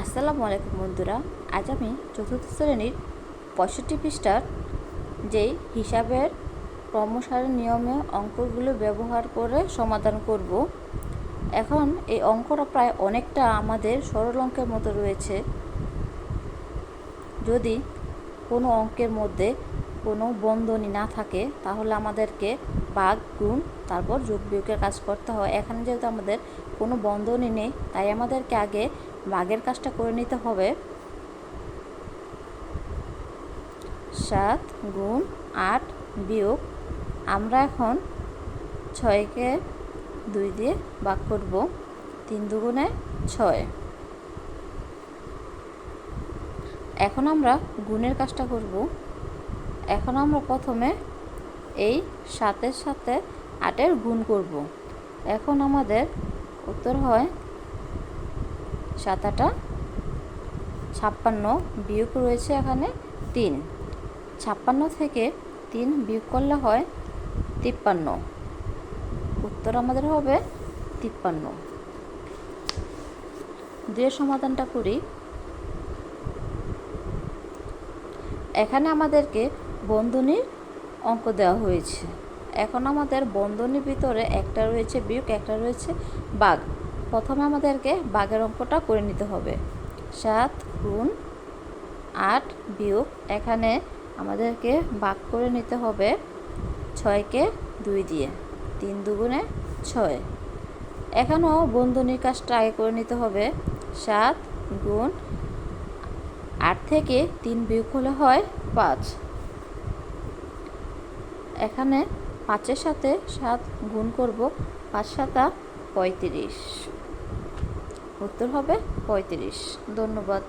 আসসালামু আলাইকুম বন্ধুরা। আজ আমি চতুর্থ শ্রেণীর ৬৫ পৃষ্ঠার যেই হিসাবের ক্রমসারি নিয়মে অঙ্কগুলো ব্যবহার করে সমাধান করব। এখন এই অঙ্কটা প্রায় অনেকটা আমাদের সরল অঙ্কের মতো রয়েছে। যদি কোনো অঙ্কের মধ্যে কোনো বন্ধনী না থাকে তাহলে আমাদেরকে ভাগ, গুণ, তারপর যোগ বিয়োগের কাজ করতে হয়। এখানে যেহেতু আমাদের কোনো বন্ধনী নেই, তাই আমাদেরকে আগে ভাগের কাজটা করে নিতে হবে। 7 গুণ 8 বিয়োগ, আমরা এখন 6কে 2 দিয়ে ভাগ করব। 3 দুগুণে 6। এখন আমরা গুণের কাজটা করব। এখন আমরা প্রথমে এই 7-এর সাথে 8-এর গুণ করব। এখন আমাদের উত্তর হয় 7 × 8 = 56, বিয়োগ রয়েছে এখানে 3। 56 থেকে 3 বিয়োগ করলে হয় 53। উত্তর আমাদের হবে 53। দুইয়ের সমাধানটা করি। এখানে আমাদেরকে বন্ধনীর অঙ্ক দেওয়া হয়েছে। এখন আমাদের বন্ধনীর ভিতরে একটা রয়েছে বিয়োগ, একটা রয়েছে ভাগ। প্রথমে আমাদেরকে ভাগের অঙ্কটা করে নিতে হবে। 7 গুণ 8 বিয়োগ, এখানে আমাদেরকে ভাগ করে নিতে হবে 6কে 2 দিয়ে। 3 দুগুণে 6। এখানেও বন্ধনীর কাজটা আগে করে নিতে হবে। 7 গুণ 8 থেকে 3 বিয়োগ হলে হয় 5। এখানে 5-এর সাথে 7 গুণ করব। 5 × 7 = 35। উত্তর হবে 35। ধন্যবাদ।